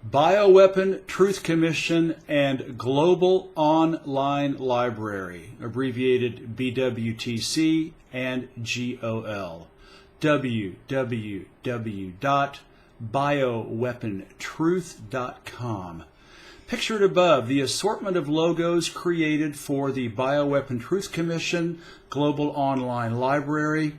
Bioweapon Truth Commission and Global Online Library, abbreviated BWTC and GOL. www.bioweapontruth.com. Pictured above, the assortment of logos created for the Bioweapon Truth Commission Global Online Library.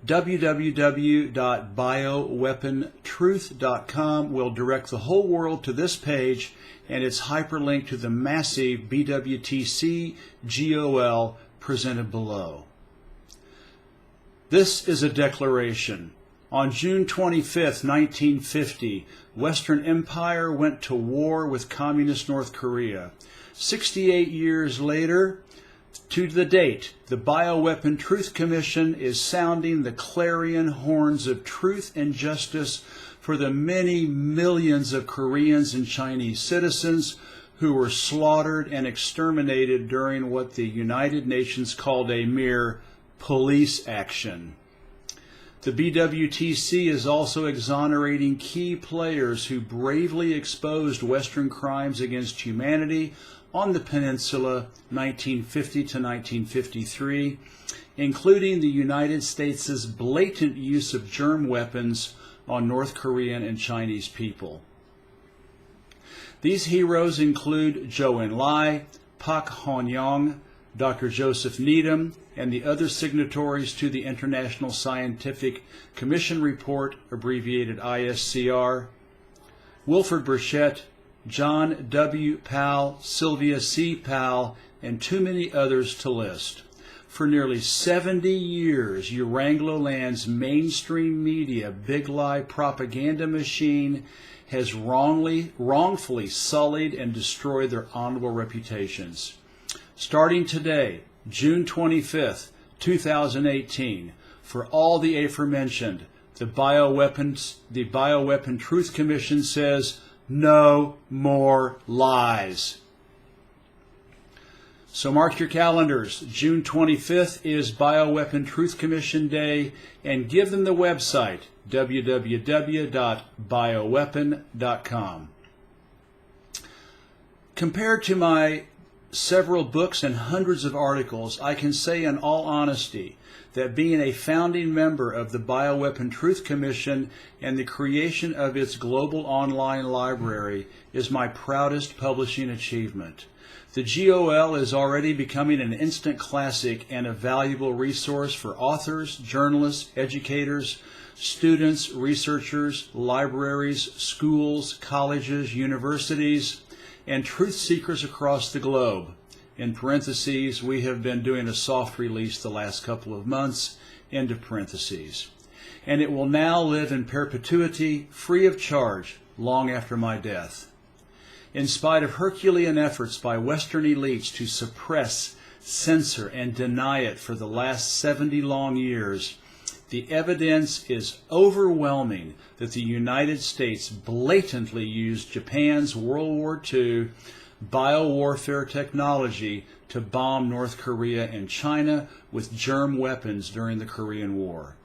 www.bioweapontruth.com will direct the whole world to this page, and it's hyperlinked to the massive BWTC-GOL presented below. This is a declaration. On June 25, 1950, Western Empire went to war with Communist North Korea. 68 years later, to the date, the Bioweapon Truth Commission is sounding the clarion horns of truth and justice for the many millions of Koreans and Chinese citizens who were slaughtered and exterminated during what the United Nations called a mere police action. The BWTC is also exonerating key players who bravely exposed Western crimes against humanity on the peninsula 1950 to 1953, including the United States' blatant use of germ weapons on North Korean and Chinese people. These heroes include Zhou Enlai, Pak Hon-yong, Dr. Joseph Needham, and the other signatories to the International Scientific Commission report, abbreviated ISCR, Wilfred Burchett, John W. Powell, Sylvia C. Powell, and too many others to list. For nearly 70 years, Uranglo-land's mainstream media big lie propaganda machine has wrongfully sullied and destroyed their honorable reputations. Starting today, June 25th, 2018, for all the aforementioned, the Bioweapon Truth Commission says, no more lies. So mark your calendars. June 25th is Bioweapon Truth Commission Day, and give them the website, www.bioweapon.com. Compared to my several books and hundreds of articles, I can say in all honesty that being a founding member of the Bioweapon Truth Commission and the creation of its global online library is my proudest publishing achievement. The GOL is already becoming an instant classic and a valuable resource for authors, journalists, educators, students, researchers, libraries, schools, colleges, universities, and truth seekers across the globe. In parentheses, we have been doing a soft release the last couple of months, end of parentheses. And it will now live in perpetuity, free of charge, long after my death. In spite of Herculean efforts by Western elites to suppress, censor, and deny it for the last 70 long years, the evidence is overwhelming that the United States blatantly used Japan's World War II biowarfare technology to bomb North Korea and China with germ weapons during the Korean War.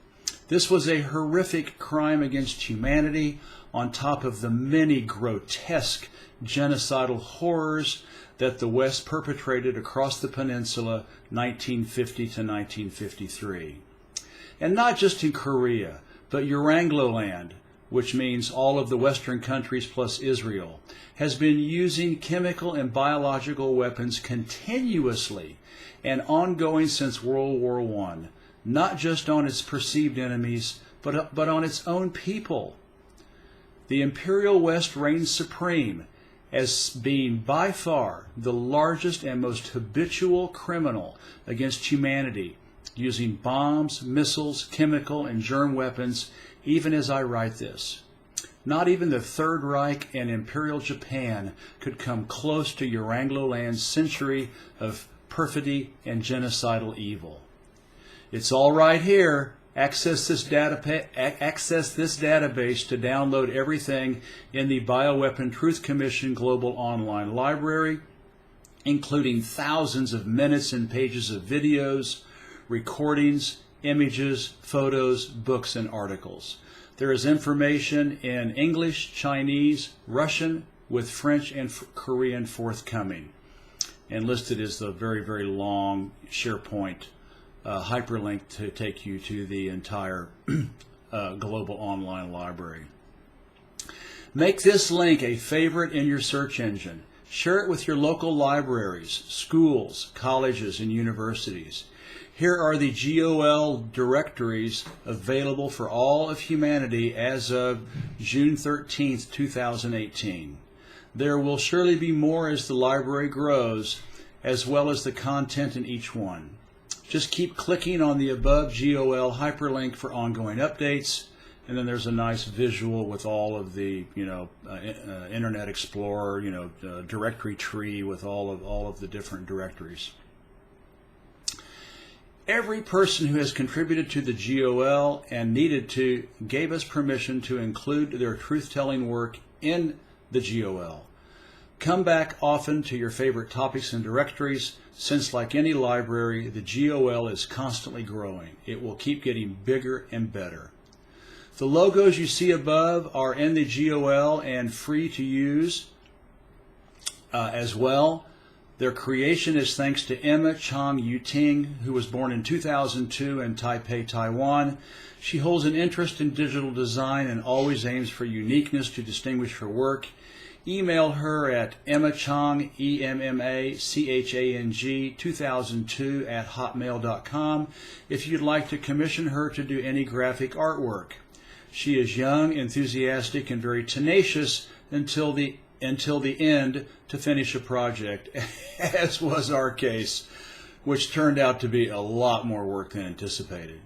This was a horrific crime against humanity on top of the many grotesque genocidal horrors that the West perpetrated across the peninsula 1950 to 1953. And not just in Korea, but Uranglo-land, which means all of the Western countries plus Israel, has been using chemical and biological weapons continuously and ongoing since World War I, not just on its perceived enemies, but on its own people. The Imperial West reigns supreme as being by far the largest and most habitual criminal against humanity, using bombs, missiles, chemical, and germ weapons, even as I write this. Not even the Third Reich and Imperial Japan could come close to Uranglo-land's century of perfidy and genocidal evil. It's all right here. Access this database to download everything in the Bioweapon Truth Commission Global Online Library, including thousands of minutes and pages of videos, recordings, images, photos, books, and articles. There is information in English, Chinese, Russian, with French and Korean forthcoming. And listed is the very, very long SharePoint hyperlink to take you to the entire global online library. Make this link a favorite in your search engine. Share it with your local libraries, schools, colleges, and universities. Here are the GOL directories available for all of humanity as of June 13th, 2018. There will surely be more as the library grows, as well as the content in each one. Just keep clicking on the above GOL hyperlink for ongoing updates, and then there's a nice visual with all of the, Internet Explorer, directory tree with all of the different directories. Every person who has contributed to the GOL and needed to gave us permission to include their truth-telling work in the GOL. Come back often to your favorite topics and directories, since like any library, the GOL is constantly growing. It will keep getting bigger and better. The logos you see above are in the GOL and free to use as well. Their creation is thanks to Emma Chang Yuting, who was born in 2002 in Taipei, Taiwan. She holds an interest in digital design and always aims for uniqueness to distinguish her work. Email her at emmachang, EMMACHANG 2002 at hotmail.com if you'd like to commission her to do any graphic artwork. She is young, enthusiastic, and very tenacious until the end to finish a project, as was our case, which turned out to be a lot more work than anticipated.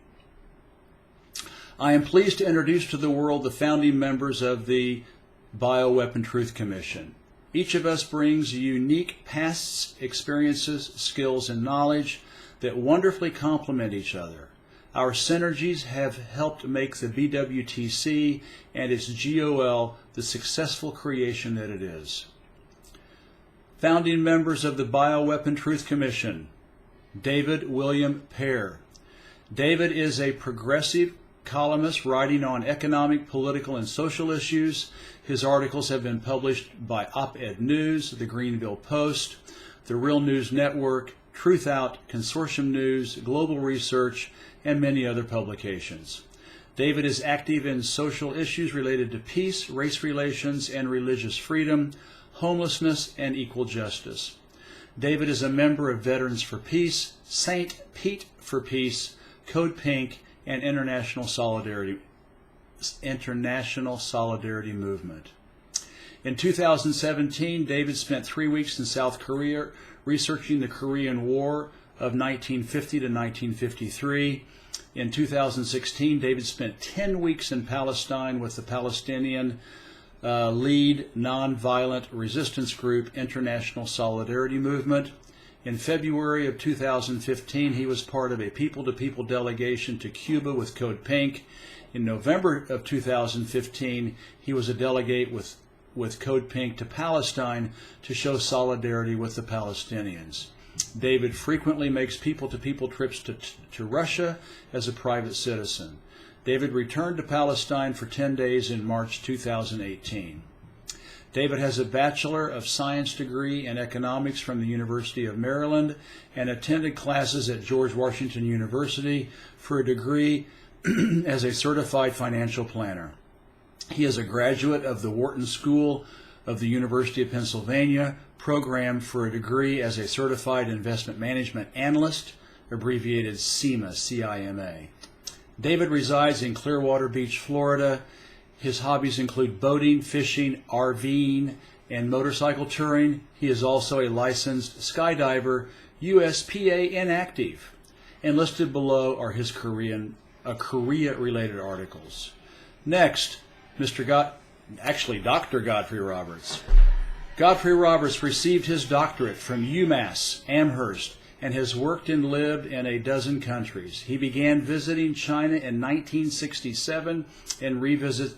I am pleased to introduce to the world the founding members of the Bioweapon Truth Commission. Each of us brings unique past experiences, skills, and knowledge that wonderfully complement each other. Our synergies have helped make the BWTC and its GOL the successful creation that it is. Founding members of the Bioweapon Truth Commission: David William Pear. David is a progressive columnist writing on economic, political, and social issues. His articles have been published by Op-Ed News, the Greenville Post, the Real News Network, Truth Out, Consortium News, Global Research, and many other publications. David is active in social issues related to peace, race relations, and religious freedom, homelessness, and equal justice. David is a member of Veterans for Peace, St. Pete for Peace, Code Pink, and International Solidarity Movement. In 2017, David spent 3 weeks in South Korea researching the Korean War of 1950 to 1953. In 2016, David spent 10 weeks in Palestine with the Palestinian lead nonviolent resistance group International Solidarity Movement. In February of 2015, he was part of a people-to-people delegation to Cuba with Code Pink. In November of 2015, he was a delegate with Code Pink to Palestine to show solidarity with the Palestinians. David frequently makes people-to-people trips to Russia as a private citizen. David returned to Palestine for 10 days in March 2018. David has a Bachelor of Science degree in economics from the University of Maryland and attended classes at George Washington University for a degree as a certified financial planner. He is a graduate of the Wharton School of the University of Pennsylvania, programmed for a degree as a certified investment management analyst, abbreviated CIMA, C-I-M-A. David resides in Clearwater Beach, Florida. His hobbies include boating, fishing, RVing, and motorcycle touring. He is also a licensed skydiver, USPA inactive. And listed below are his Korea-related articles. Next, Dr. Godfrey Roberts. Godfrey Roberts received his doctorate from UMass Amherst and has worked and lived in a dozen countries. He began visiting China in 1967 and revisits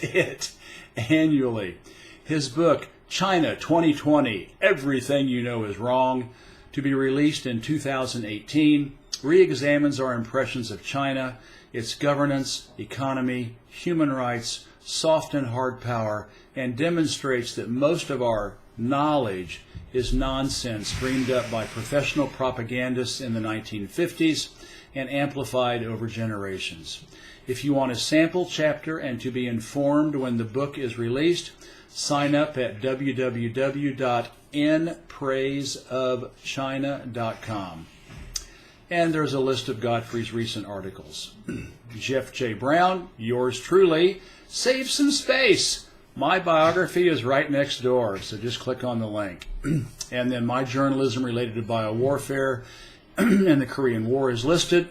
it annually. His book, China 2020, Everything You Know Is Wrong, to be released in 2018, re-examines our impressions of China, its governance, economy, human rights, soft and hard power, and demonstrates that most of our knowledge is nonsense dreamed up by professional propagandists in the 1950s and amplified over generations. If you want a sample chapter and to be informed when the book is released, sign up at www.inpraiseofchina.com. And there's a list of Godfrey's recent articles. Jeff J. Brown, yours truly, save some space. My biography is right next door, so just click on the link. And then my journalism related to biowarfare and the Korean War is listed.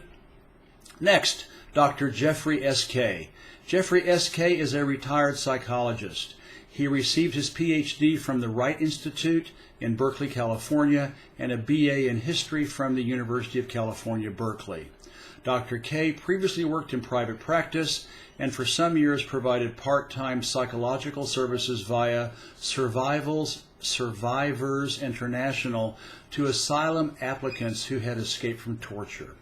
Next, Dr. Jeffrey S.K. Jeffrey S.K. is a retired psychologist. He received his Ph.D. from the Wright Institute in Berkeley, California, and a B.A. in history from the University of California, Berkeley. Dr. K previously worked in private practice and for some years provided part-time psychological services via Survivors International to asylum applicants who had escaped from torture.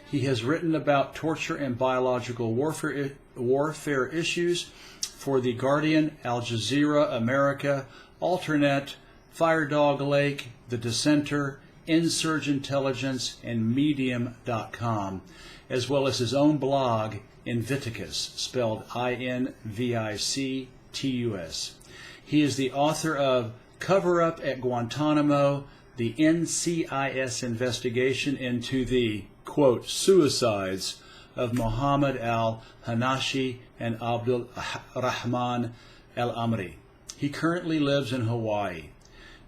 He has written about torture and biological warfare issues for The Guardian, Al Jazeera, America, Alternet, Firedog Lake, The Dissenter, Insurge Intelligence, and Medium.com, as well as his own blog, Invictus, spelled Invictus. He is the author of Cover Up at Guantanamo, the NCIS investigation into the, quote, suicides of Mohammed al-Hanashi and Abdul Rahman al-Amri. He currently lives in Hawaii.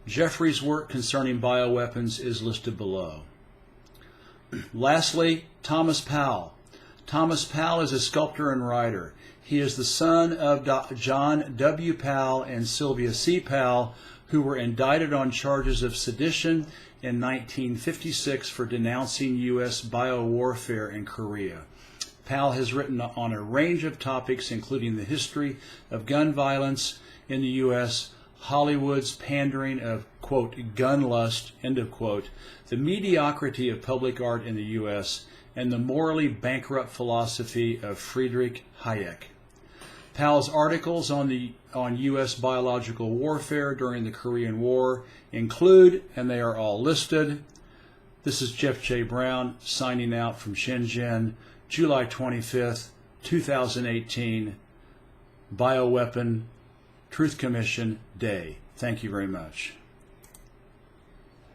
Jeffrey's work concerning bioweapons is listed below. Lastly, Thomas Powell. Thomas Powell is a sculptor and writer. He is the son of John W. Powell and Sylvia C. Powell, who were indicted on charges of sedition in 1956 for denouncing U.S. biowarfare in Korea. Powell has written on a range of topics, including the history of gun violence in the U.S., Hollywood's pandering of, quote, gun lust, end of quote, the mediocrity of public art in the U.S., and the morally bankrupt philosophy of Friedrich Hayek. Powell's articles on U.S. biological warfare during the Korean War include, and they are all listed. This is Jeff J. Brown signing out from Shenzhen, July 25th, 2018, Bioweapon Truth Commission Day. Thank you very much.